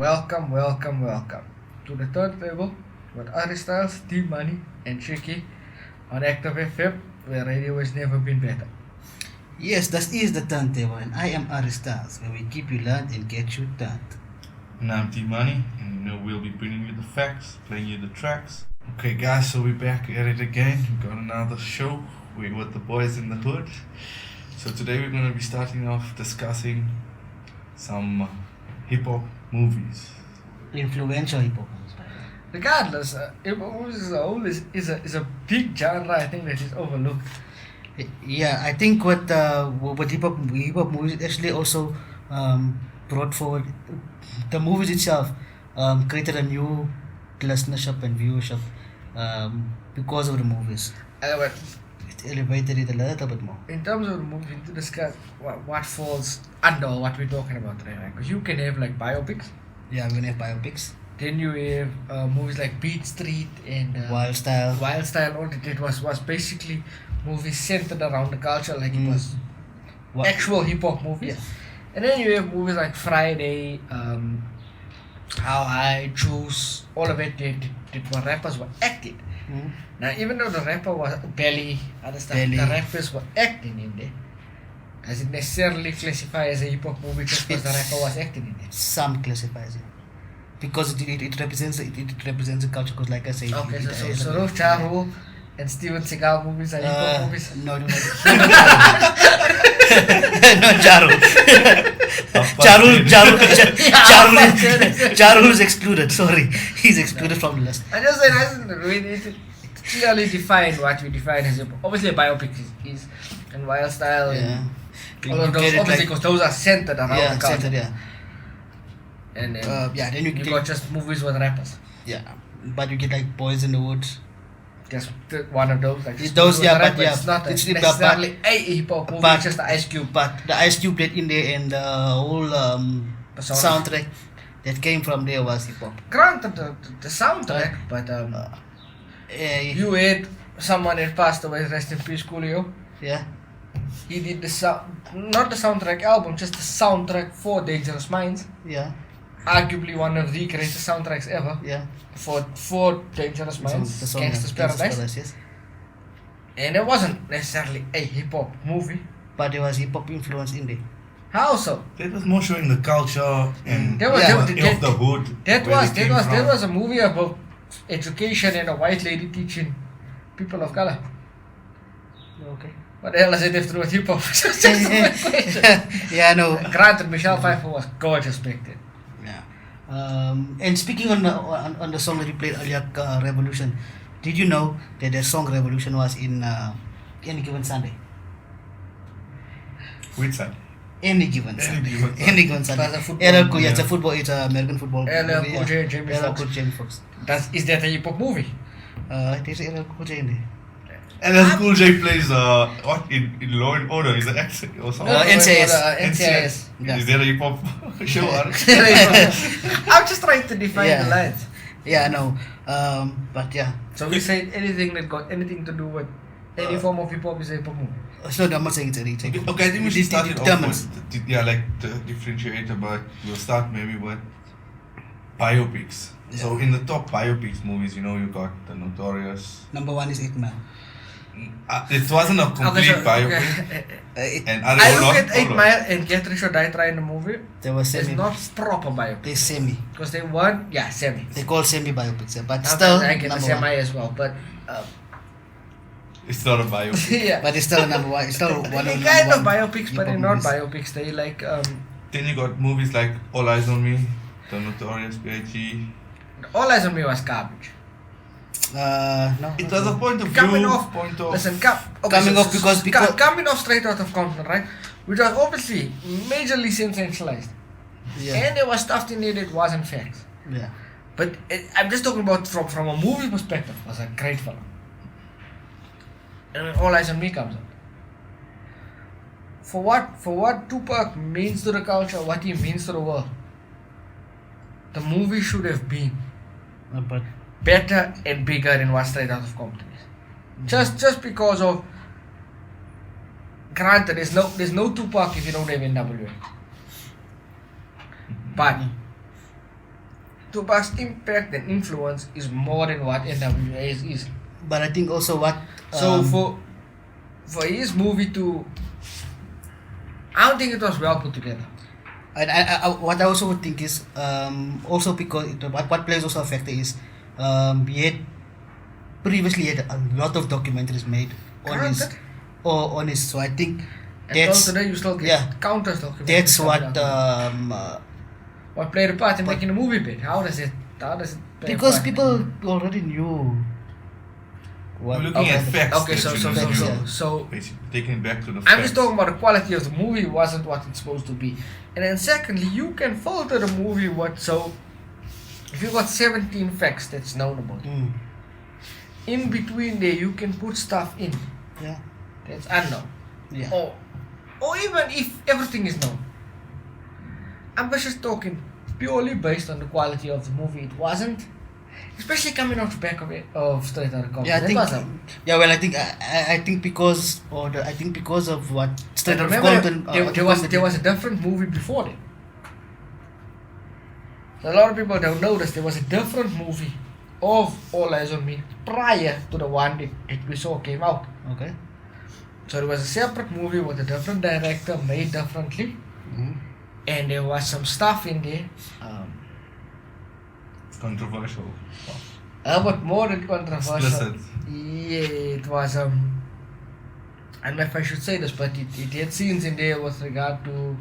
Welcome to the turntable with Ari Styles, T Money, and Tricky on Active FM, where radio has never been better. Yes, that is the turntable, and I am Aristas, where we keep you learned and get you turned. And I'm T Money, and we'll be bringing you the facts, playing you the tracks. Okay, guys, so we're back at it again. We've got another show. We're with the Boyz N The Hood. So today we're going to be starting off discussing some hip hop movies. Influential hip hop. Regardless, hip hop movies is a big genre. I think that is overlooked. Yeah, I think what hip hop movies actually also brought forward the movies itself, created a new listenership and viewership because of the movies. But It elevated it a little bit more. in terms of the movie, to discuss what falls under what we're talking about today, right? Because you can have like biopics, Yeah, we're gonna have biopics, then you have movies like Beat Street and Wild Style. Wild Style. All it was basically movies centered around the culture, like it was What- actual hip hop movies. Yeah. And then you have movies like Friday, How I Choose, all of it did where rappers were acting. Mm. Now, even though the rapper was Belly, other stuff, Belly. the rappers were acting in there. Does it necessarily classify as a hip hop movie just because the rapper was acting in there? Some classifies it because it represents the culture. Because like I say, Okay, so those Ja Rule and Steven Seagal movies are hip hop movies? No, not Jarul. Jarul is excluded. Sorry, he's excluded from the list. I just said, hasn't really clearly defined what we define as hip hop. Obviously, a biopic is and Wild Style Yeah, and all of those, obviously, because those are centered around the culture. centered, yeah. And then, Then you you get got just movies with rappers. but you get like Boyz N The Hood. Just one of those. Like just Those, movies yeah, with but rappers. yeah, It's not it's necessarily a hip hop movie, but- it's just the Ice Cube. But the Ice Cube played in there, and the whole Persona. soundtrack that came from there was hip hop. Granted, the soundtrack, but you had someone that passed away, rest in peace, Coolio. Yeah, He did not the soundtrack album, just the soundtrack for Dangerous Minds. yeah, Arguably one of the greatest soundtracks ever yeah. for Dangerous Minds, The song, Gangsta's Gangsta's Paradise. yes. And it wasn't necessarily a hip hop movie. But there was hip hop influence in there. How so? That was more showing the culture and There was- of there- the hood. That where was they came from. a movie about education and a white lady teaching people of color. Okay. What the hell does it have to do with hip hop? Just a quick question. Yeah, I know. Granted, Michelle Pfeiffer was gorgeous back then. Yeah. And speaking on the song that you played earlier, Revolution, did you know that the song Revolution was in Any Given Sunday? Which side? Any given Sunday. Given Sunday. Any given Sunday. That's a football LL Cool, movie, it's a yeah. football. It's a American football. LL movie, Cool J, Jamie LL Foxx. Cool, Jamie Foxx. Is that a hip hop movie? There's a LL Cool J in there. And then Cool J plays what in Law and Order? Is it actor or something? NCIS. NCIS. Yeah. Is that a hip hop show? I'm just trying to define Yeah. the lines. Yeah, I know. But yeah. So we say anything that got anything to do with any form of hip hop is a hip hop movie. So I'm not saying it's a retake. Okay, I think we should start it off determines. with the differentiator, but we'll start maybe with biopics. So in the top biopics movies, you got The Notorious. Number one is 8 Mile. It wasn't a complete biopic. And I look at 8 Mile and Get Rich or Die Trying the movie. There was It's semi. not proper biopic. They semi. Because they weren't, semi. They call semi biopics, yeah, but Sometimes still I get the number semi one. as well, but It's not a biopic. yeah. But it's still number one. It's still one of the They number kind of one biopics, but they're hip-hop not movies. biopics. They like Then you got movies like All Eyes on Me, The Notorious B.I.G. All Eyes on Me was garbage. No. It was a point of view. Coming off, point of. listen, Coming off because- coming off straight out of Compton, right? Which was obviously majorly sensationalized, Yeah. and there was stuff in there that wasn't facts. Yeah. But I'm just talking about from a movie perspective. It was a great film. And then All Eyes on Me comes out. For what Tupac means to the culture, what he means to the world, the movie should have been But better and bigger than what Straight Out of Compton is. Just because of, granted, there's no Tupac if you don't have NWA. But Tupac's impact and influence is more than what NWA's is. But I think also what So for his movie to, I don't think it was well put together. and I what I also would think is also because what plays also a factor is he had previously had a lot of documentaries made on his Granted. on his, so I think And that's till today you still get yeah, countless documentaries. that's coming what out. What played a part in but- making a movie bit? How does it play a because part? people already knew what We're looking at facts. Okay, that so you so know, so you so basically taking it back to the I'm facts. just talking about the quality of the movie wasn't what it's supposed to be. And then secondly, you can filter the movie so if you got 17 facts that's known about. Mm, In between there you can put stuff in yeah, that's unknown. yeah, Or even if everything is known. I'm just talking purely based on the quality of the movie. It wasn't, especially coming off the back of Straight Outta Compton. yeah. I It think wasn't. yeah. Well, I think because of what Straight Outta Remember, Compton. there was a different movie before that. So a lot of people don't notice there was a different movie of All Eyes on Me prior to the one that we saw came out. Okay. So there was a separate movie with a different director made differently, Mm-hmm. and there was some stuff in there. Controversial. But more than controversial. Explicit. Yeah, it was I don't know if I should say this, but it had scenes in there with regard to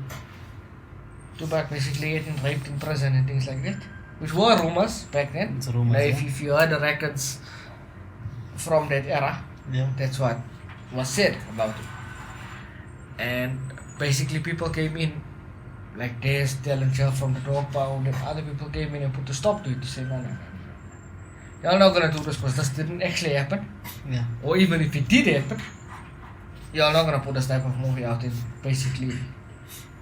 Tupac basically getting raped in prison and things like that, which were rumors back then. It's rumors, Now, yeah. if you heard the records from that era, Yeah. that's what was said about it. And basically people came in, like there's Dylan Shell from the Dog Pound, and other people came in and put a stop to it to say no. Y'all not gonna do this because this didn't actually happen. Yeah. Or even if it did happen, y'all not gonna put this type of movie out in basically.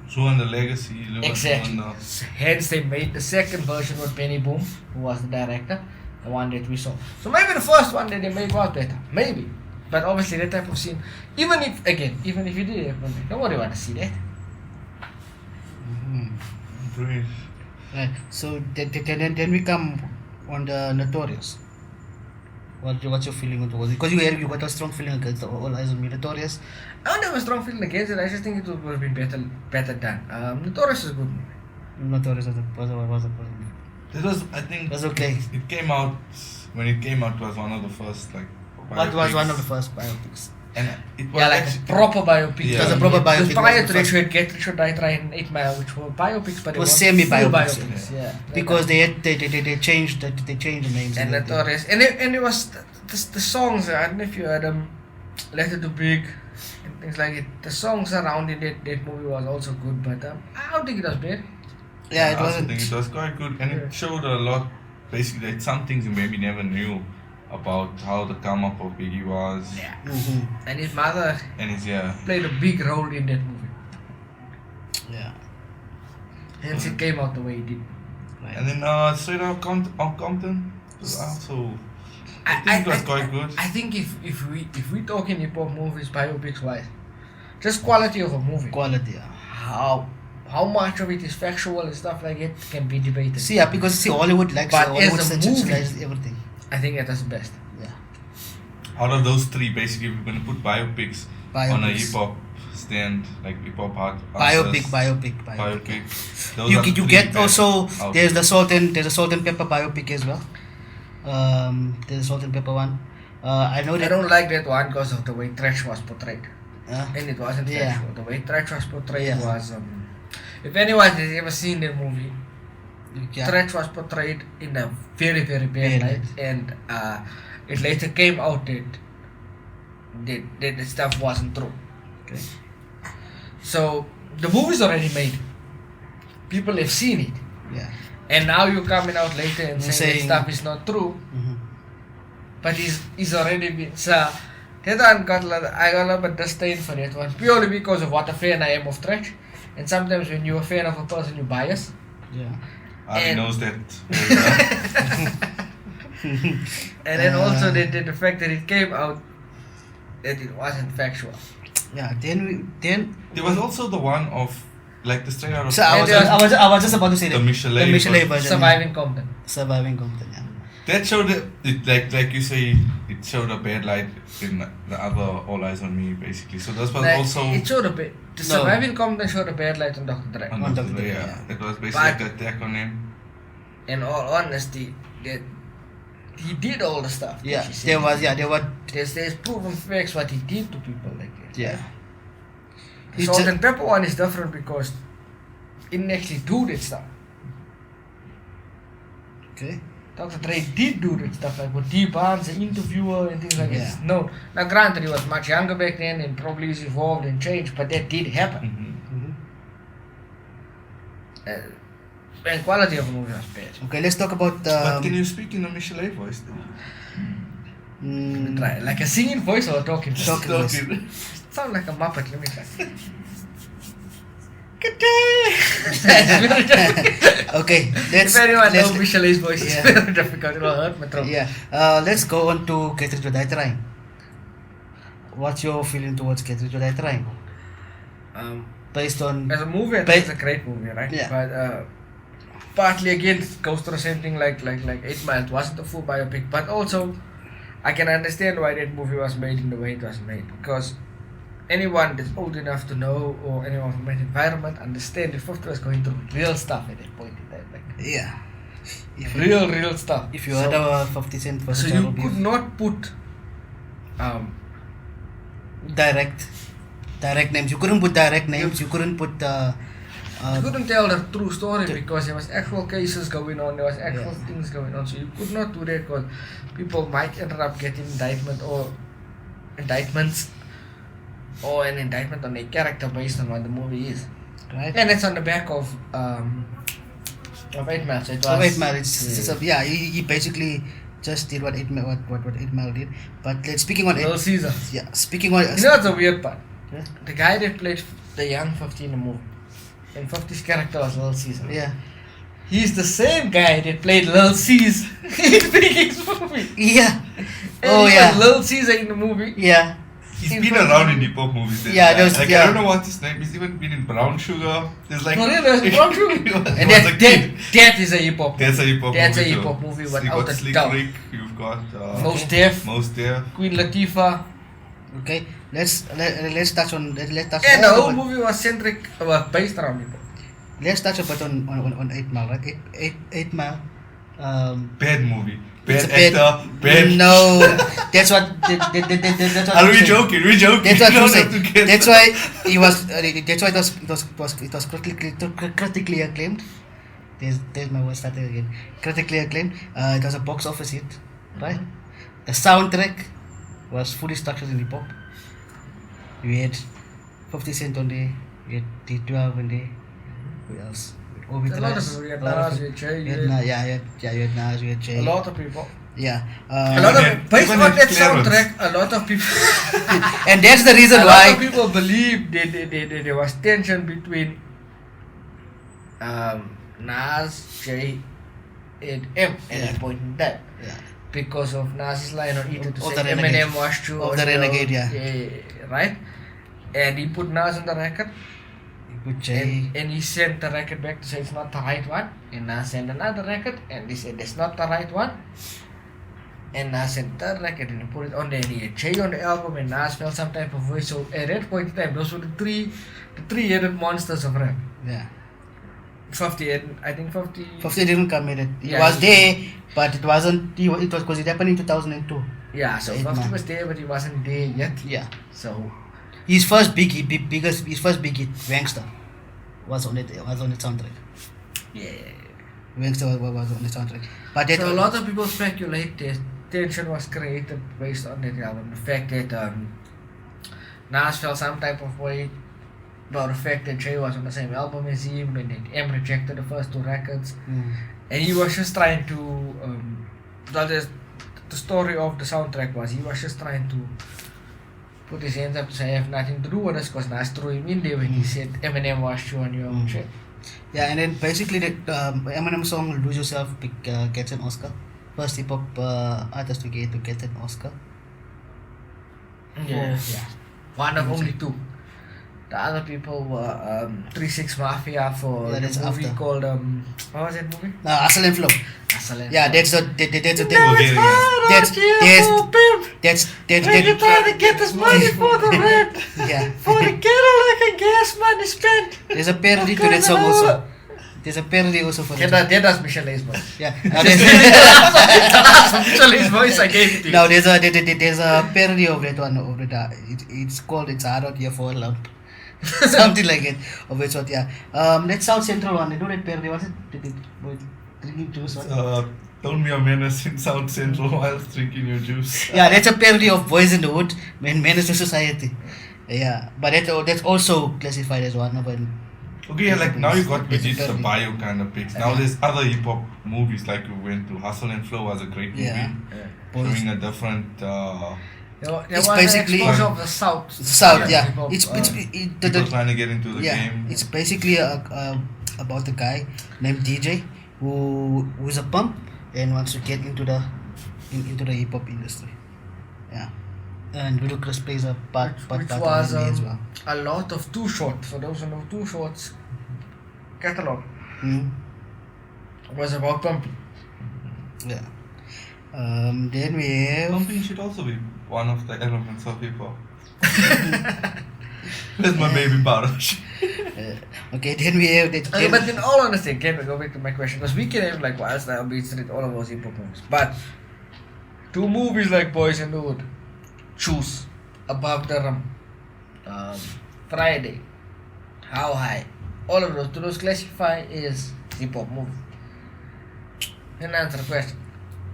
So on the legacy. Exactly. On Hence they made the second version with Benny Boom, who was the director, the one that we saw. So maybe the first one that they made was better. Maybe. But obviously that type of scene, even if it did happen, nobody wanna see that. Great. Right. So then we come on the Notorious. What's your feeling on the because you got a strong feeling against All Eyes on Me. Notorious. I don't have a strong feeling against it. I just think it would have been better done. Notorious is a good movie. Notorious It was, I think, was okay. it came out, when it came out, it was one of the first, like, What was biopics. one of the first biopics? And it was Yeah, like actually, a proper biopic. Yeah. It was a proper biopic, Because prior was to the that, first- you had Get Rich or Die Trying 8 Mile, which were biopics, but It they was were semi-biopics, full biopics. Yeah. Because they changed the names. And everything. Notorious, and it was the songs. I don't know if you heard them, Letter to Big, and things like it. The songs around in that movie was also good, but I don't think it was bad. Yeah, I it also wasn't. think it was quite good, and it showed a lot, basically, like some things you maybe never knew about how the come up of Biggie was, Yeah. Mm-hmm. And his mother and his, played a big role in that movie. Yeah. Hence it came out the way it did. Right. and then Straight Outta Compton was also, I think it was quite good. I think if we talk in hip hop movies, biopics wise, just quality of a movie. Quality. Yeah. How much of it is factual and stuff like it can be debated. See, yeah, because Hollywood likes But Hollywood as a movie- sensationalizes everything. I think that is the best. Yeah. Out of those three, basically, we're going to put biopics on a Biopics. hip hop stand, like hip hop art. Biopic. Those are the You three get best also out there's there. there's a salt and pepper biopic as well. There's a salt and pepper one. I know I that. don't like that one because of the way Trash was portrayed. And it wasn't Yeah. factual. The way Trash was portrayed Yeah. was if anyone has ever seen the movie, Yeah. Trash was portrayed in a very, very bad Very light, and it later came out that the stuff wasn't true. Okay. So the movie's already made. People have seen it, Yeah. and now you're coming out later and saying Saying- that stuff is not true. Mm-hmm. But he's already been so. That one I got a little bit disdain for that one purely because of what a fan I am of Trash, and sometimes when you're a fan of a person, you bias. Yeah. Ari and- knows that very well. And then also the fact that it came out that it wasn't factual. Yeah. Then There was also the one of like the straight out of So I was just about to say the that. Michelet The Michelet version. version. Surviving Compton. Surviving Compton, yeah. That showed it like you say, it showed a bad light in the other All Eyes on Me basically. So that was Like, also it showed a bit. The No. Surviving Compton showed a bad light on Dr. Dre. on on the Dr. Dre, yeah. yeah. It was basically But- like an attack on him. In all honesty, that he did all the stuff. that Yeah, he said. there were, There's proven facts what he did to people like that. yeah. The It's Salt ju- and Pepper one is different because it didn't actually do that stuff. Okay. Dr. Dre did do that stuff, like with D. Barnes, the interviewer and things like Yeah. that. No, now granted he was much younger back then and probably is evolved and changed, but that did happen. Mm-hmm. And quality of the movie was bad. Okay, let's talk about. But can you speak in a Michelet voice then? Try like a singing voice or a talking voice. Talking voice. Sound like a Muppet, let me try. Good day! That's very difficult. Okay, If anyone knows let's Michelet's voice, Yeah. it's very difficult. It'll hurt my throat. yeah. Let's go on to Catherine Joy Trying. What's your feeling towards Catherine Joy Trying? Based on As a movie, I Ba- think it's a great movie, right? Yeah. But partly again, it goes to the same thing like 8 Mile. It wasn't a full biopic, but also I can understand why that movie was made in the way it was made, because anyone that's old enough to know, or anyone from that environment, understand that 50 was going through real stuff at that point in time, like yeah. If real stuff. if you heard our 50 Cent so versus you Charlie Beef, could not put direct names. You couldn't put direct names. You couldn't put you couldn't tell the true story because there was actual cases going on, there was actual things going on. So you could not do that because people might end up getting indictments or an indictment on a character based on what the movie is. right. And it's on the back of 8 Mile. So it was, Of 8 Mile, he basically just did what 8 Mile, what 8 Mile did. But speaking on Little 8, Caesar. yeah, speaking on You know what's the weird part? Yeah. The guy that played the young 50 in the movie, and 50's character was Little Caesar. yeah, He's the same guy that played Lil Caesar in Biggie's movie. yeah, And oh he yeah, was Lil Caesar in the movie. yeah, He's In been front- around in hip hop movies. That Yeah, guy. those- like yeah. I don't know what his name. He's even been in Brown Sugar. There's like For real, there's Brown Sugar. He was- And he was a kid. that is a hip hop. That's a hip hop That's a movie. hip too. hop movie You've without got a Slick doubt. Rick. You've got Most Def, Most Def. Queen Latifah, Okay, let's touch on let's touch. and the a whole bit- movie was based around hip hop. Let's touch a bit on 8 Mile, right? 8 Mile. Bad movie. It's Bad a bad- actor. Bad. No, that's what. That's what Are I'm we saying. joking? We're joking. That's what You I'm don't have to saying. get That's why he was. That's why it was critically acclaimed. There's my word starting again. Critically acclaimed. It was a box office hit, right? The soundtrack was fully structured in hip hop. You had 50 Cent on there. You had D12 on there. Who else? Obi A lot of Trice. people. You had A lot of Nas, people. you had Jay, You you had had you had Nas, you had Jay. a lot of people. Yeah. A lot Yeah, of based even on in that Clarence. soundtrack, a lot of people. And that's the reason a lot of why. people believe that there was tension between Nas, Jay, and M at Yeah. that point in time. Yeah. Because of Nas's line on it to Of say the Renegade. Eminem was true. Of the Renegade, yeah. Right? And he put Nas on the record. With Jay. And he sent the record back to say it's not the right one. And Nas sent another record and he said that's not the right one. And Nas sent third record and he put it on there and he had Jay on the album and Nas felt some type of way. So at that point in time, those were the three-headed monsters of rap. Yeah. 50, I think 50. 50 didn't come in it. He Yeah, was he- there, but it wasn't. It was because it happened in 2002. Yeah, so 8 50 Man. was there but he wasn't there yet. Yeah. So His first big hit, his first big hit, Wangster, was on it. Was on the soundtrack. yeah. Wangster was on the soundtrack. But that, So a lot of people speculate that tension was created based on that album. The fact that Nas felt some type of way about the fact that Jay was on the same album as him and that M rejected the first two records. And he was just trying to, the story of the soundtrack was he was just trying to put his hands up to say I have nothing to do with this because Nas threw him in there when he said Eminem was true on your shit. Yeah, and then basically the Eminem song "Lose Yourself" gets an Oscar. First hip hop artist to get an Oscar. Yeah. Yeah. One of only two. The other people were 3-6 Mafia for Yeah, the that's movie after. called what was that movie? Hustle and Flow. Hustle and Yeah, Flow. that's the thing. Now it's Bulgarian. hard That's- out here that's- for a pimp. That's When you try to get this money for the rent, yeah. for the Cadillac and gas money spent. There's a parody to that song also. There's a parody also for that. That does Michelle's voice. Yeah. Now there's, Michelle's voice, I gave it to you. now there's a parody of that one. Of that. It's called "It's Hard Out Here for a Lump." Something like it. Of which what? Yeah. That South Central one. They do that parody. What's it? Drinking juice. What? Don't be a menace in South Central whilst drinking your juice. Yeah, that's a parody of Boyz N The Hood, Menace to Society. Yeah, but that's also classified as one of them. Okay, yeah, like now you got we It's a did the parody. bio kind of pics. Now there's other hip hop movies like we went to Hustle and Flow was a great movie. Yeah. Showing a different There It's was basically- an exposure of the South. South, yeah. Hip-hop, It's people trying to get into the yeah. game. It's basically about a guy named DJ who's a pump and wants to get into the hip hop industry. Yeah, and Ludacris plays a part which of was it as well. a lot of Too Short. For those who know Too Short's catalog Mm. was about pumping. Yeah. Then we have Pumping should also be one of the elements of hip hop. Where's my baby powder? okay. Then we have that. Okay, but in all honesty, can we go back to my question? Because we can have like Wild Style Beats and all of those hip hop movies, but two movies like Boyz N The Hood, Choose, Above the Rum, Friday, How High, all of those, do those classify as hip hop movies? Then answer the question.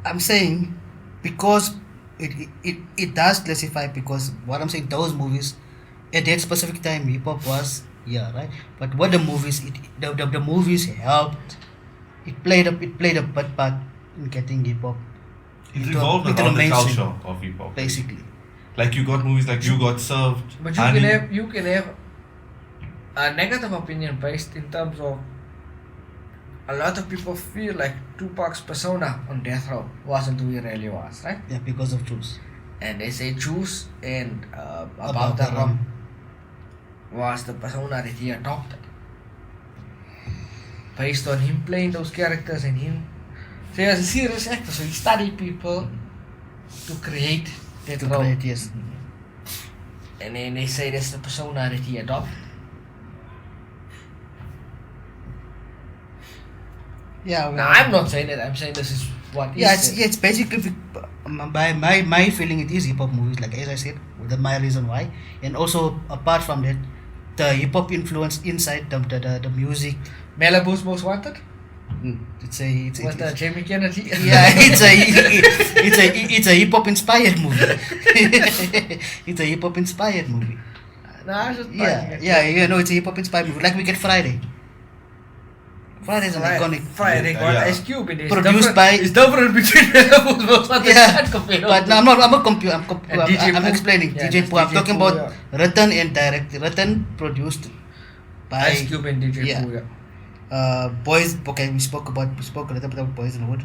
I'm saying because it does classify, because what I'm saying, those movies at that specific time hip hop was right. But what the movies the movies helped. It played a big part in getting hip hop It into revolved the around the mainstream, culture of hip hop. basically. Like you got movies like You Got Served. But Honey. you can have a negative opinion based in terms of a lot of people feel like Tupac's persona on death row wasn't who he really was, right? Yeah, because of Juice. And they say Juice and About the Rum was the persona that he adopted. Based on him playing those characters and him. So he was a serious actor, so he studied people to create that To role. create, yes. And then they say that's the persona that he adopted. Yeah, Now I'm not saying that, I'm saying this is what Yeah, is it's basically by my feeling it is hip hop movies, like as I said, with my reason why, and also apart from that, the hip hop influence inside the music. Malibu's Most Wanted? It's a Was that Jamie Kennedy? yeah, it's a hip hop inspired movie. It's a hip hop inspired movie. No, I was just It's a hip hop inspired movie. Like we get Friday. Friday is an iconic. Friday got Yeah. Ice Cube in it. Produced by- It's different between Malibu's Most Wanted Yeah, and compared but to- no, I'm not And DJ I'm Pooh. explaining. Yeah, DJ that's Pooh. I'm DJ talking Pooh, about written and directed, produced by Ice Cube and DJ yeah. Pooh, yeah. Boys. Okay, we spoke a little bit about Boyz N The Hood.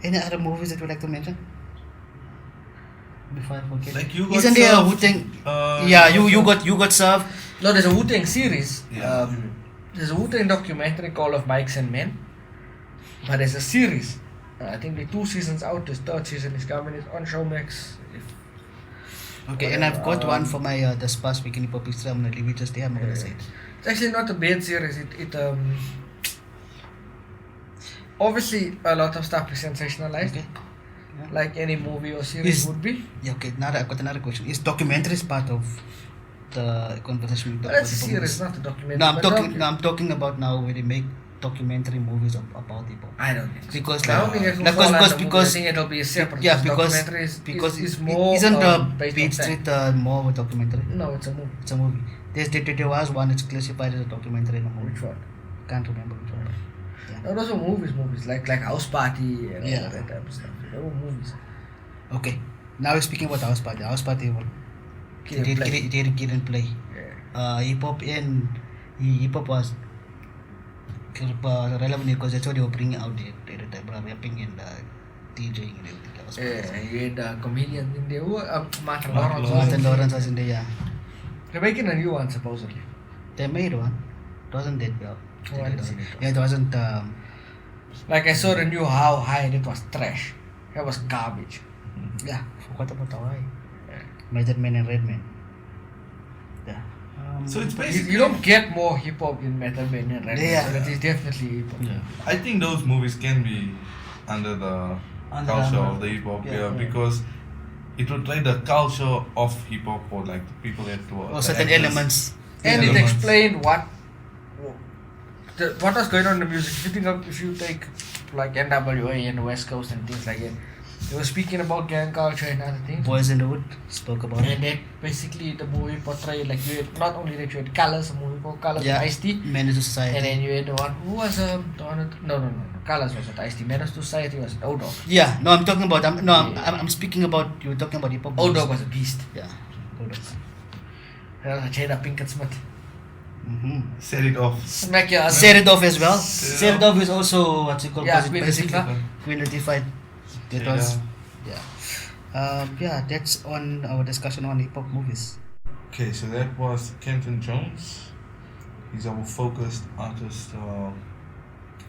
Any other movies that you like to mention? Before I forget. Like You Got Isn't there a Served, Wu-Tang? uh, Yeah, you got served. No, there's a Wu-Tang series. Yeah. There's a Wu-Tang documentary called Of Bikes and Men. But there's a series. I think the 2 seasons out. This 3rd season is coming. It's on Showmax. Okay, and I've got one for my the Sparse Weekend Hip Hop History. I'm gonna leave it just there. I'm not gonna say it. It's actually not a bad series. It obviously a lot of stuff is sensationalized, Okay. Yeah. like any movie or series Is- would be. Yeah. Okay. Now I've got another question. Is documentaries part of the conversation? We But talk that's a about series, movies? not a documentary. No, but I'm talking about now where they make documentary movies about hip hop. I don't think so. Because I don't think it will like, fall under movie. I because think it'll be a separate. yeah, because documentary is it- more isn't the based Beat on fact. Street more of a documentary? No, it's a movie. It's a movie. There was one that's classified as a documentary and a movie. Which one? Can't remember which one. No, those are movies like House Party and Yeah. all that type of stuff. They were movies. Okay. Now we're speaking about House Party. House Party didn't play. Yeah. Hip hop was relevant because that's what they were bringing out there at the time, rapping and DJing and everything else. Yeah, you had comedians in there. Martin Martin Lawrence. Martin Lawrence was in there, yeah. They're making a new one supposedly. They made one. It wasn't that well. Oh, I didn't see it. Yeah, it wasn't. Like I saw the new How High and it was trash. It was garbage. Yeah, forgot about Hawaii. Yeah. Method Man and Redman. Yeah. So it's You, basically. you don't get more hip hop in Metal Man and Red Man, Yeah. so that is definitely hip hop. Yeah. I think those movies can be under the culture of the hip hop, Yeah. because it would like the culture of hip hop, or like the people that were Or the certain actors. elements. And it Elements. explained what was going on in the music. If you take like NWA and West Coast and things like that, they were speaking about gang culture and other things. Boyz N The Hood spoke about it. And that basically the movie portrayed, like you had not only that you had Colors, a movie called Colors Yeah. with Ice-T, Menace to Society. and then you had the one who was the one no Colors was at Ice-T, Menace to Society was at O-Dog. Yeah, no, I'm talking about. Yeah. I'm speaking about. You were talking about hip hop. O-Dog was a beast. Yeah. O-Dog. That was a Jada Pinkett Smith. Mm-hmm. Set it off. Smack your ass. Set It Off as well. Set It Set It Off is also what you call Yeah, because it Queen basically Latifah. Queen Latifah. That Yeah. was yeah. That's on our discussion on hip hop movies. Okay, so that was Kenton Jones. He's our focused artist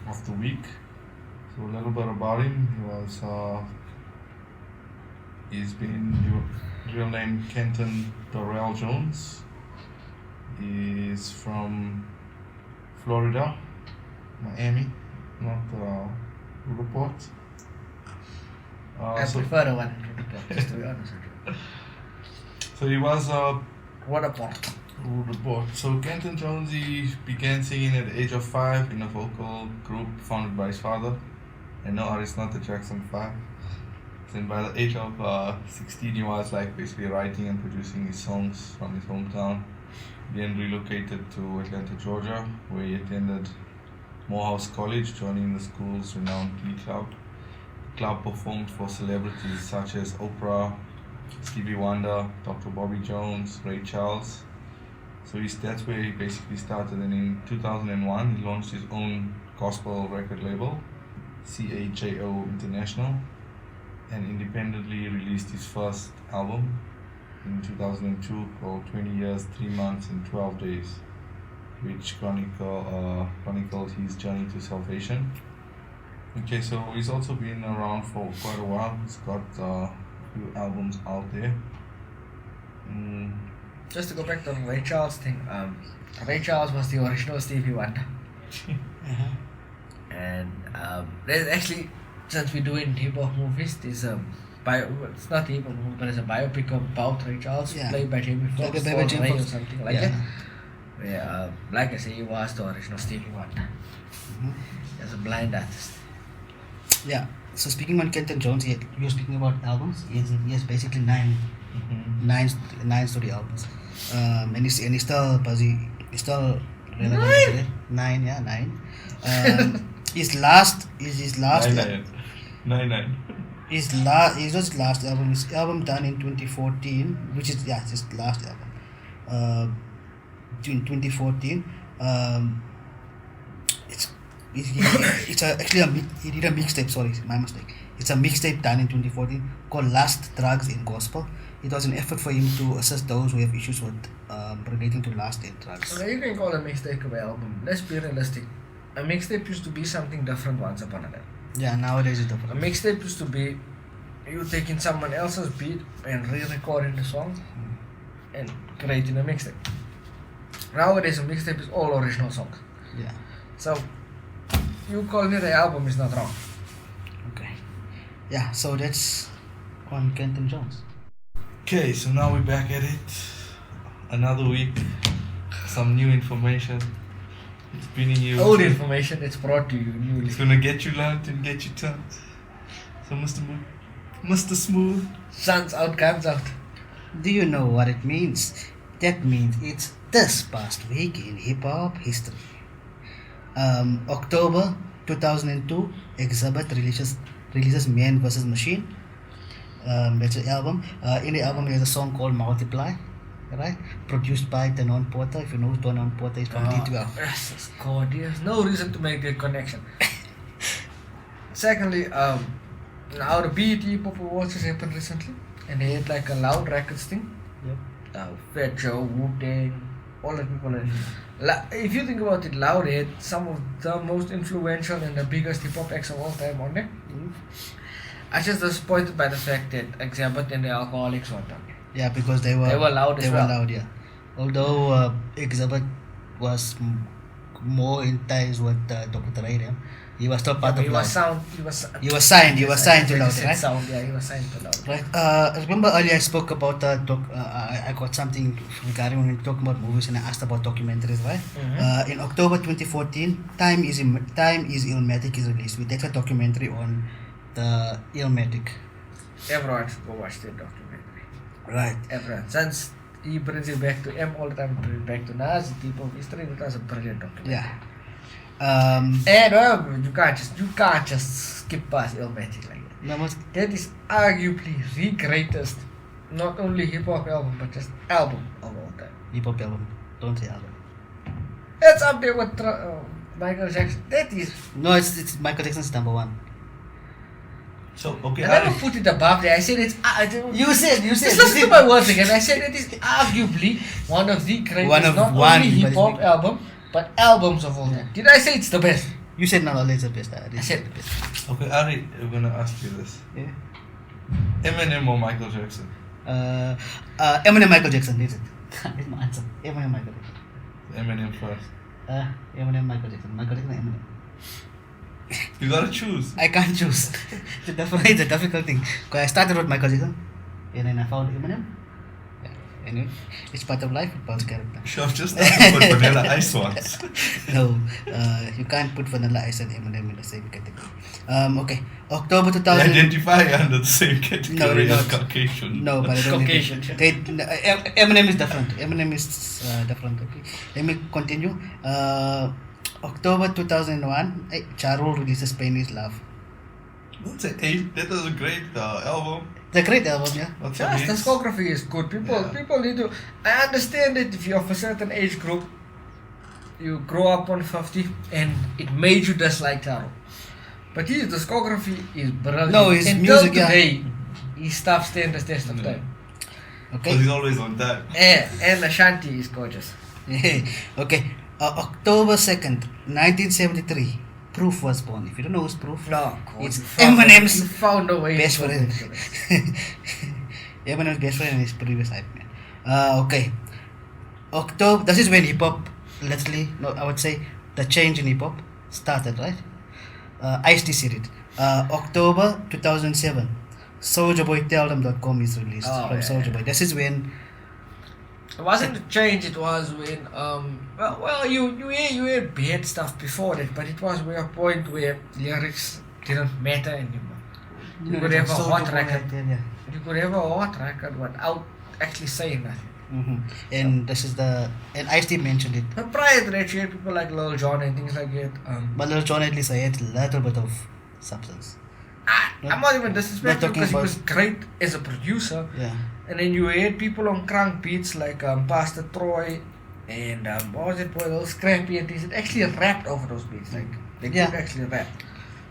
of the week. So a little bit about him. He's been real name Kenton Dorrell Jones. He's from Florida, Miami, not Rupert. I prefer the one in Rupert, just to be honest with you. So he was What a port. Rupert. So Kenton Jones, he began singing at the age of 5 in a vocal group founded by his father. And no, it's not the Jackson 5. Then by the age of 16, he was like basically writing and producing his songs from his hometown. Then relocated to Atlanta, Georgia, where he attended Morehouse College, joining the school's renowned Glee Club. The club performed for celebrities such as Oprah, Stevie Wonder, Dr. Bobby Jones, Ray Charles. So that's where he basically started. And in 2001, he launched his own gospel record label, CAJO International, and independently released his first album in 2002 called 20 Years, 3 Months and 12 Days, which chronicled his journey to salvation. Okay, so he's also been around for quite a while. He's got a few albums out there. Just to go back to the Ray Charles thing, Ray Charles was the original Stevie Wonder. And there's actually, since we're doing hip hop movies, there's it's not hip hop movie, but it's a biopic about Ray Charles, Yeah. played by Jamie Foxx, Played by Jamie Ray or Foxx. something like Yeah. that. Where, like I say, he was the original Stevie Wonder. As a blind artist. Yeah. So speaking on Kenton Jones, you were speaking about albums. He has basically nine studio albums. And he's still busy. He's still relevant today. Nine. His last Nine. his last album. His album done in 2014, which is his last album. In 2014. He did a mixtape. Sorry, my mistake. It's a mixtape done in 2014 called "Lust, Drugs, and Gospel." It was an effort for him to assist those who have issues with relating to lust and drugs. Okay, you can call a mixtape an album. Let's be realistic. A mixtape used to be something different once upon a time. Yeah, nowadays it's A different. mixtape used to be you taking someone else's beat and re-recording the song and creating a mixtape. Nowadays, a mixtape is all original songs. Yeah. So, you calling it an album is not wrong. Okay. Yeah. So that's on Kenton Jones. Okay, so now we're back at it. Another week. Some new information. It's bringing you. Old information that's brought to you newly. It's gonna get you learned and get you turned. So Mr. Smooth. Sun's out, guns out. Do you know what it means? That means it's this past week in hip hop history. October 2002, Exhibit releases Man vs. Machine. That's an album. In the album, there's a song called Multiply, right? Produced by Tenon Porter. If you know who Tenon Porter is from D12. Yes, God, there's no reason to make that connection. Secondly, now the BET Hip Hop Awards has happened recently, and they had like a Loud Records thing. Yep. Fat Joe, Wu-Tang, all the people. If you think about it, Loudhead, some of the most influential and the biggest hip hop acts of all time on there. I just disappointed by the fact that Exhibit and the Alcoholics were done. Yeah, because they were loud They as were well. loud, yeah. Although Exhibit was more in ties with Dr. Dre, yeah. He was still part But of he Loud. was sound. He was signed to Loud, right? Sound, yeah, he was signed to Loud. Right. I remember earlier I spoke about I got something regarding when we talk about movies and I asked about documentaries, right? In October 2014, Time is Illmatic is released. That's a documentary on the Illmatic. Everyone should go watch that documentary. Right. Everyone. Since he brings it back to M all the time, brings it back to Nazi people of history, it was a brilliant documentary. Yeah. And you can't just skip past Illmatic like that. No, but That is arguably the greatest, not only hip hop album, but just album of all time. hip hop album. Don't say album. It's up there with Michael Jackson. That is. No, it's Michael Jackson's number one. So, okay, I never Ari, put it above there. I said it's. You said. Just listen to my words again. I said it is arguably one of the greatest, not only hip hop album, but albums of all time. Did I say it's the best? You said not only it's the best. I said the best. okay, Ari, I'm gonna ask you this. Yeah. Eminem or Michael Jackson? Eminem, Michael Jackson. That's it. That's my answer. Eminem, Michael Jackson. Eminem first. Eminem, Michael Jackson. Michael Jackson, Eminem. You gotta choose. I can't choose. It's a difficult thing. Because I started with Michael Jackson, and then I found Eminem. Yeah. Anyway, it's part of life. It builds character. Should have just started with Vanilla Ice once. No, you can't put Vanilla Ice and Eminem in the same category. Okay, October 2000. They identify under the same category No, they as don't. Caucasian. No, but I don't Caucasian. Eminem is different. Eminem is different. Okay, let me continue. October 2001, Ja Rule releases Pain Is Love. That's an 8. That was a great album. It's a great album, yeah. That's Just amazing. discography is good. People need to. I understand that if you're of a certain age group, you grow up on 50 and it made you dislike Taro. But his discography is brilliant. No, his Until music, yeah. today, his stuff stands the test of Yeah. time. Because Okay. he's always on time. And Ashanti is gorgeous. Okay. October 2nd, 1973, Proof was born. If you don't know who's Proof, No, God, it's you found Eminem's you found a way. best to friend. do it. Eminem's best friend and his previous hype man. Okay. October. This is when hip hop, literally, no, I would say the change in hip hop started, right? Ice-T series. October 2007, SouljaBoyTellThem.com is released Oh, from yeah, Soulja yeah. Boy. This is when It wasn't a change. It was when you had bad stuff before that, but it was where a point where lyrics didn't matter anymore. You could have a Soulja hot Boy record. right there, yeah. You could have a hot record without actually saying nothing. And this is and Ice-T mentioned it. But prior to that, you had people like Lil Jon and things like that. But Lil Jon at least I had a little bit of substance. I'm not even disrespectful talking because he about- was great as a producer. Yeah. And then you had people on crunk beats like Pastor Troy and what was it, boy, those Scrappy and things that actually rapped over those beats. Like they Yeah. could actually rap.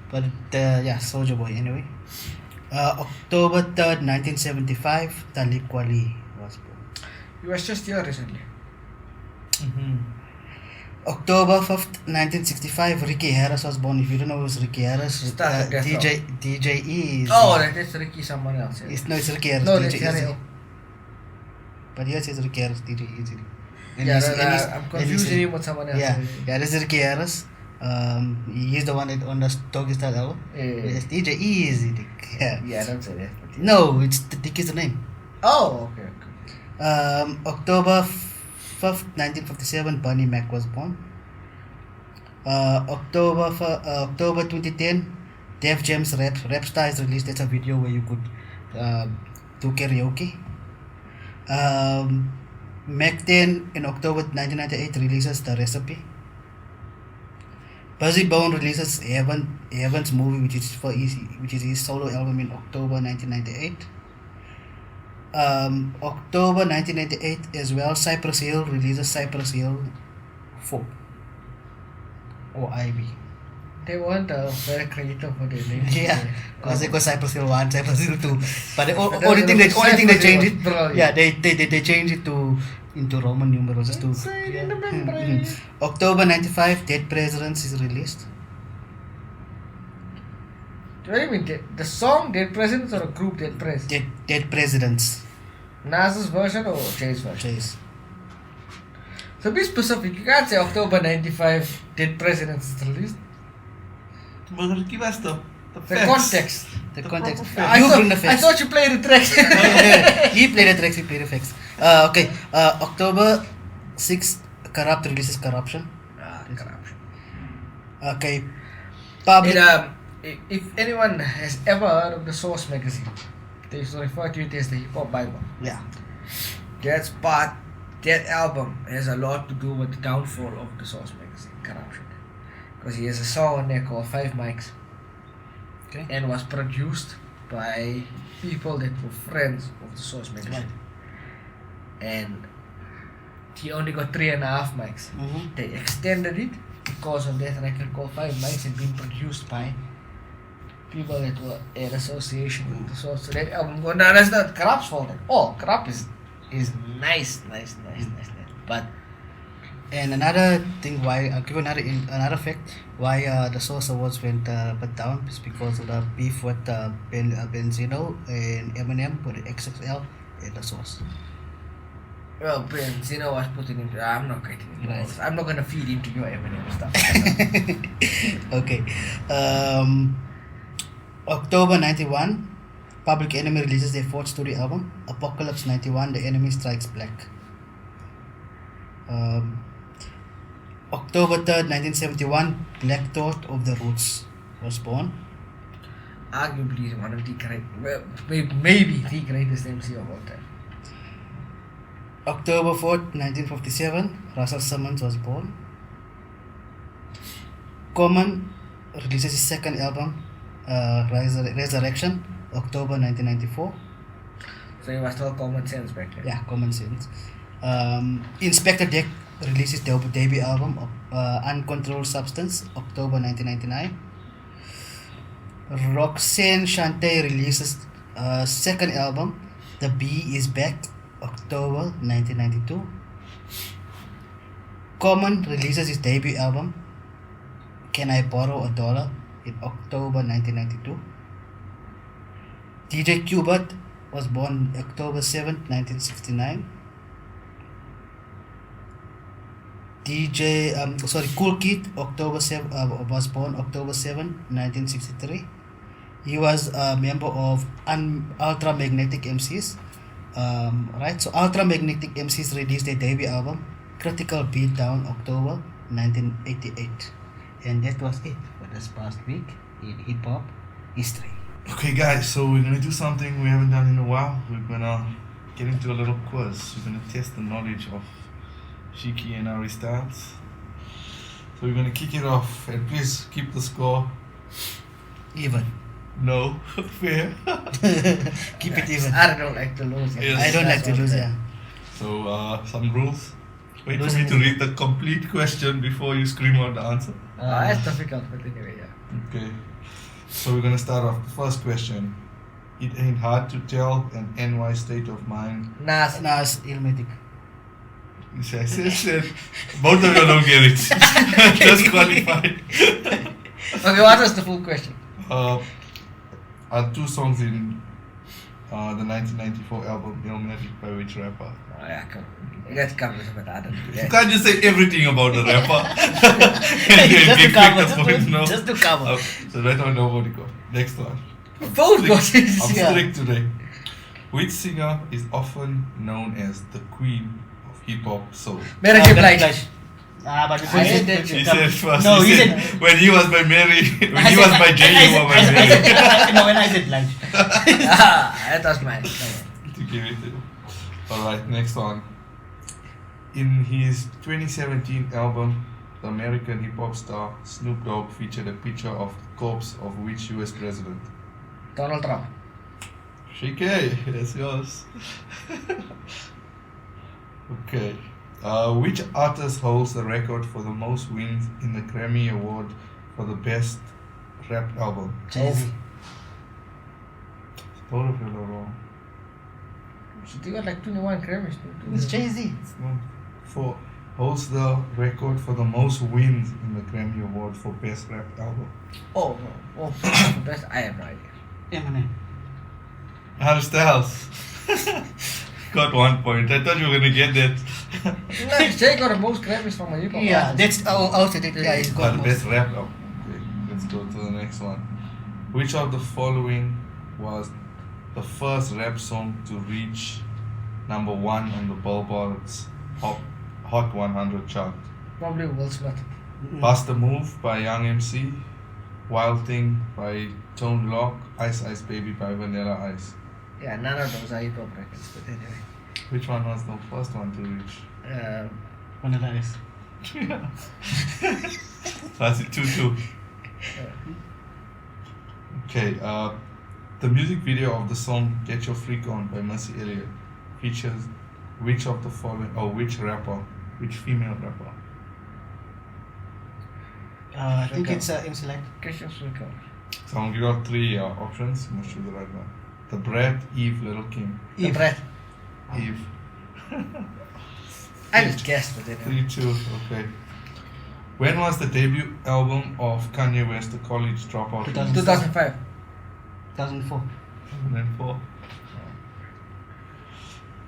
But yeah, Soulja Boy anyway. October 3rd, 1975, Talib Kweli was born. He was just here recently. October 5th, 1965, Ricky Harris was born. If you don't know who's Ricky Harris, Started Death Row. DJ is. Oh, that's Ricky someone else. Yeah. It's Ricky Harris. No, DJ that's Easy. Harry. But yes, it's Ricky Harris, DJ Easy. And Yeah, he's- I'm confusing him with someone else. Yeah, this is Ricky Harris. He's the one that on the Doggy Style album. Yeah. It's DJ Easy. Yeah. Yeah, don't say that. But yeah. No, it's the Dick is the name. Oh, okay. October 5th, 1957, Bunny Mac was born. October 2010, Def Jam's Rap Star is released. That's a video where you could do karaoke. Mac 10 in October 1998 releases The Recipe. Buzzy Bone releases Heaven's Movie, which is his solo album in October 1998. October 1998 as well, Cypress Hill releases Cypress Hill 4 or IB. They weren't very creative with their names. Yeah, because they got Cypress Hill 1, Cypress Hill 2. But the But only thing they Cypress changed Hill it, was brilliant. yeah, they changed it to into Roman numerals just to. Inside Yeah. in the membrane. October 95, Dead Presidents is released. What do you mean? The song Dead Presidents or a group Dead Pres? Dead Presidents. Nas's version or Jay's version? Chase. So be specific. You can't say October 95 Dead Presidents is released. But give us the The facts. context. The The context. proper I You thought, bring the I facts. thought you played the track. He played the tracks, he played the facts. Okay, October 6, Corrupt releases Corruption. Corruption. Okay, Public. If anyone has ever heard of the Source magazine, they used to refer to it as the Hip Hop Bible. Yeah. That album has a lot to do with the downfall of the Source magazine, Corruption. Because he has a song on there called 5 Mics. Okay. And was produced by people that were friends of the Source magazine. And he only got 3.5 mics. Mm-hmm. They extended it because of that record called 5 Mics had been produced by people that were in association with the Source. So that album, well, no, that's not Corrupt's fault at all. Corrupt is nice. But And another thing why I'll give another fact why the Source Awards went down is because of the beef with Benzino and Eminem with the XXL and the Source. well, Benzino was putting into. I'm not getting into all Right. this. I'm not gonna feed into your Eminem stuff. Okay. October 91, Public Enemy releases their fourth studio album, Apocalypse 91, The Enemy Strikes Black. October 3rd, 1971, Black Thought of the Roots was born. Arguably one of the great, well, maybe the greatest MC of all time. October 4th, 1957, Russell Simmons was born. Common releases his second album, Resurrection, October 1994. So it was still common sense back then. Yeah, Common Sense. Inspector Deck releases their debut album, Uncontrolled Substance, October 1999. Roxanne Shante releases second album, The Bee Is Back, October 1992. Common releases his debut album, Can I Borrow a Dollar, in October 1992. DJ Qbert was born October 7th, 1969. Cool Kid was born October 7th, 1963. He was a member of Ultramagnetic MCs. Right, so Ultramagnetic MCs released their debut album, Critical Beatdown, October 1988. And that was it for this past week in hip hop history. Okay, guys, so we're gonna do something we haven't done in a while. We're gonna get into a little quiz. We're gonna test the knowledge of Shiki and Ari Styles. So we're gonna kick it off, and please keep the score. Even. No, fair. Keep it even. I don't like to lose. Yes. I don't like That's to lose, okay. yeah. So some rules. Wait for Losing me to is- read the complete question before you scream out the answer. That's difficult, but anyway, yeah. Okay. So we're gonna start off. The first question. It ain't hard to tell an NY state of mind. Nas. Nas, Ilmatic. I said, both of you don't get it. Disqualified. Okay, what was the full question? Are two songs in the 1994 album Illmatic by which rapper? Oh, yeah, come. You got to come with it, I don't know. You can't just say everything about the rapper. and Just then to give cover, the points, no? just to cover. Okay, so that one nobody got. Next one. Both got I'm it. Yeah. strict today. Which singer is often known as the queen of hip hop soul? Mary J. Blige. But I said that He said first. No, he he said, said. when he was by Mary, when I he said- was by Jay, you were by Mary. No, when I said Blige. That was mine. Come To give it to. Alright, next one. In his 2017 album, the American hip hop star Snoop Dogg featured a picture of the corpse of which US president? on. Donald Trump. Shike, that's yours. Okay. Which artist holds the record for the most wins in the Grammy Award for the best rap album? Jay-Z. Both of you are wrong. So they got like 21 Grammys. It's Jay-Z. It's not. For holds the record for the most wins in the Grammy Award for best rap album. Oh, the best. I have no idea. Eminem. Harry Styles. Got 1 point. I thought you were gonna get that. Nice. Jay got the most Grammys from a hip hop. Yeah, artist. that's also that. Yeah, he's But got the most. best rap album. Okay, let's go to the next one. Which of the following was the first rap song to reach number 1 on the Billboard's Hot 100 chart? Probably Will Smith. Bust a Move by Young MC, Wild Thing by Tone Loc, Ice Ice Baby by Vanilla Ice. Yeah, none of those are hip hop records. But anyway. Which one was the first one to reach? Vanilla Ice. That's it, 2-2. Okay, the music video of the song Get Your Freak On by Missy Elliott features which of the following, or which rapper, which female rapper? I think it's MC Light. Christian Swicker. So I'm gonna give you all 3 options, you must choose the right one. The Brat, Eve, Little Kim. The bread. Eve. I just guessed, but anyway. 3-2, okay. When was the debut album of Kanye West, The College Dropout? 2005. 2004. 2004.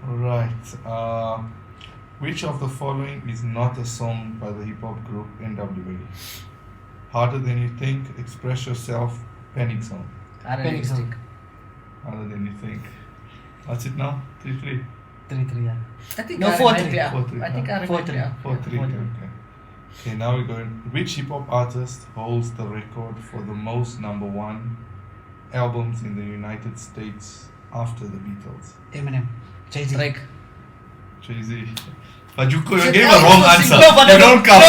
Alright. Which of the following is not a song by the hip hop group NWA? Harder Than You Think, Express Yourself, Panic Song. Panic Song. Harder Than You Think. What's it now? 3-3. 3-3, yeah. I think No, I 4-3. might be up. 4-3. I think I might be 4-3. up. 4-3. Okay. Okay, now we're going. Which hip hop artist holds the record for the most number 1 albums in the United States after the Beatles? Eminem. Jay-Z. Drake. Jay-Z. But you gave Said a album wrong or answer. single? No, but You don't count.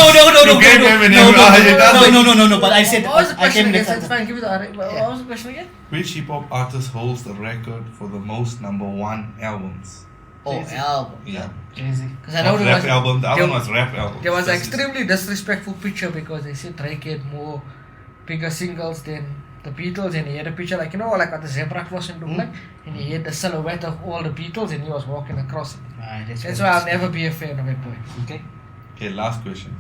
You gave Eminem. No, but I said What was the I question came again? next It's answer. fine, give it the What was the question again? Which hip hop artist holds the record for the most number 1 albums? Oh, Jay-Z. album. Yeah. Jay-Z. Because I know Not there rap was, album. The album there- was rap album. there was an This is- extremely disrespectful picture because they said Drake had more bigger singles than the Beatles, and he had a picture like, you know, like what the zebra crossing looked like, and he had the silhouette of all the Beatles and he was walking across it. That's why I'll never be a fan of that boy. Okay. Okay, last question.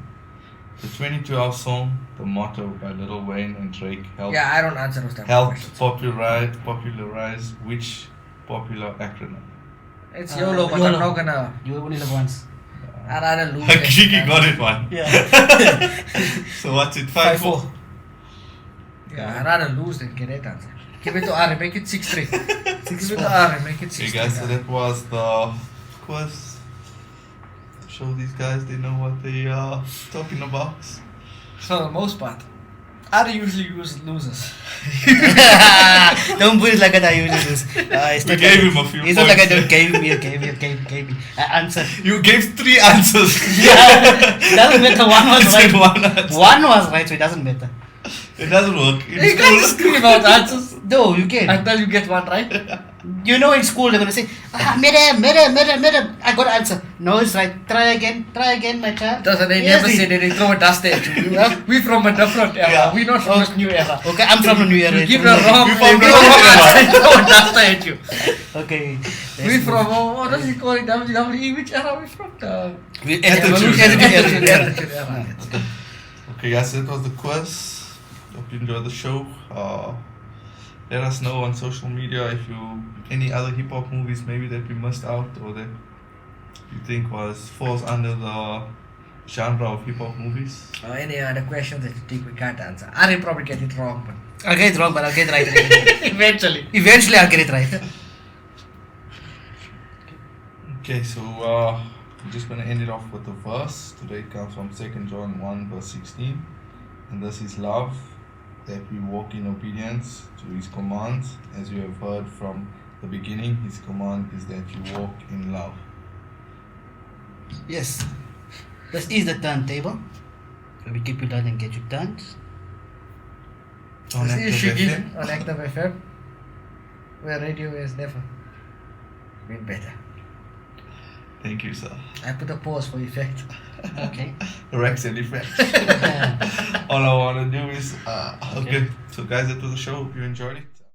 The 2012 song "The Motto" by Lil Wayne and Drake helped Yeah, I don't answer those type of helped questions. popularize which popular acronym? It's YOLO, but YOLO. I'm not gonna. You only live once. I'd rather lose. Kiki got it one. Yeah. So what's it? 5-4. Yeah, I'd rather lose than get that answer. Give it to Ari, make it 6-3. Give it to Ari, make it 6-3. Okay guys, so that was the quiz. Show these guys they know what they are talking about. For the most part, Ari usually loses. Don't put it like that. I usually lose. It's We not gave like him a few It's not like I points. don't gave me. I answered. You gave 3 answers. Yeah, it doesn't matter. One was You said right. one answer. One was right, so it doesn't matter. It doesn't work. In You can't just school. scream out answers No, you can. until you get one right. You know, in school they're gonna say, madam, I got an answer. No, it's right. Try again, my child. Doesn't they Yes, never say that they throw a dust at you? We from a different era. Yeah. We not from this new era. Okay, I'm from the new era. You give the wrong, We they from give the the new wrong era. answer and throw a dust at you. Okay. We from what does he call it? WWE? Which era are we from? The Attitude Attitude era. Okay guys, that was the quiz. Hope you enjoyed the show. Let us know on social media if you any other hip hop movies maybe that we missed out or that you think falls under the genre of hip hop movies. Or any other questions that you think we can't answer. I'll probably get it wrong, but I'll get it wrong, but I'll get it right. eventually. Eventually, I'll get it right. Okay, so I'm just gonna end it off with a verse. Today it comes from 2 John 1 verse 16. And this is love, that we walk in obedience to his commands. As you have heard from the beginning, his command is that you walk in love. Yes. This is the turntable. Where we keep you down and get you turned. On This is Active Shiggy FM. on Active FM, where radio has never been better. Thank you, sir. I put a pause for effect. Okay. Rex and effects. All I want to do is okay. So guys, that was the show. Hope you enjoyed it.